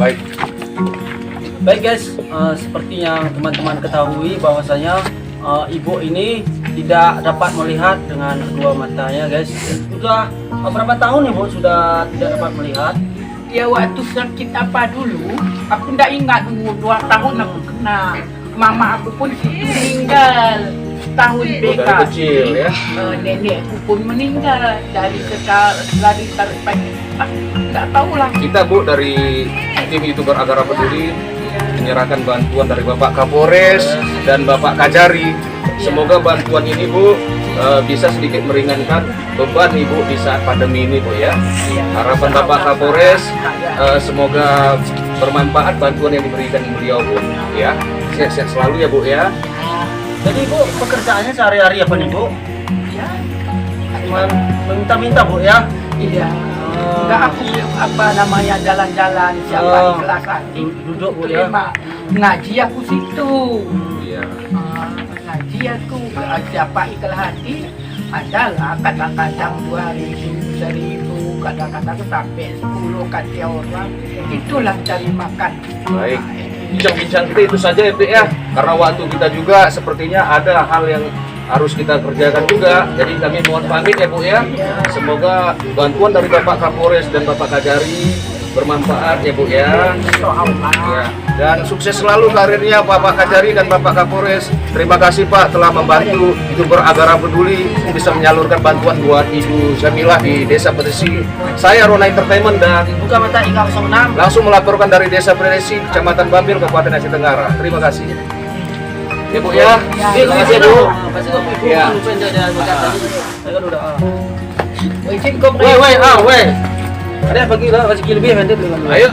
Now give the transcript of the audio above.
Baik. Baik guys, seperti yang teman-teman ketahui bahwasanya ibu ini tidak dapat melihat dengan kedua matanya guys. Sudah berapa tahun ibu sudah tidak dapat melihat? Ya waktu sakit apa dulu, aku tidak ingat umur 2 tahun aku kena. Mama aku pun meninggal tahun BK. Dari kecil ya. Nenekku pun meninggal dari tarik pagi. Tidak tahu lah. Kita Bu dari tim YouTuber Agara Peduli menyerahkan bantuan dari Bapak Kapolres dan Bapak Kajari. Semoga bantuan ini Bu bisa sedikit meringankan beban Ibu di saat pandemi ini Bu ya. Harapan Bapak Kapolres semoga bermanfaat bantuan yang diberikan beliau Bu ya. Sehat-sehat selalu ya Bu ya. Jadi ibu pekerjaannya sehari-hari apa nih bu? Ya, Cuman minta-minta bu ya? iya. Enggak aku apa namanya jalan-jalan siapa ikhlas hati Duduk bu ya? terima ngaji aku situ. Iya. Ngaji aku siapa ikhlas hati adalah kadang-kadang 2.000, 1.000, kadang-kadang sampai 10 kaki orang. Itulah cari makan. Baik. Bincang-bincang kita itu saja ya Bu ya. Karena waktu kita juga sepertinya ada hal yang harus kita kerjakan juga. Jadi kami mohon pamit ya Bu ya. Semoga bantuan dari Bapak Kapolres dan Bapak Kajari bermanfaat ya Bu ya. Ya. Dan sukses selalu karirnya Bapak Kajari dan Bapak Kapolres. Terima kasih Pak telah membantu YouTuber Agara Peduli bisa menyalurkan bantuan buat Ibu Syamilah di Desa Pedesi. Saya Rona Entertainment dan Buka mata Ika 06. langsung melaporkan dari Desa Pedesi, Kecamatan Bambil, Kabupaten Aceh Tenggara. Terima kasih. Ya Bu ya. Terima kasih Bu. Pasti kok ibu Iya. lupa dia berkata. Saya kan udah. Izin kau Weh, ada bagi lah, masih lebih nanti. Ayo.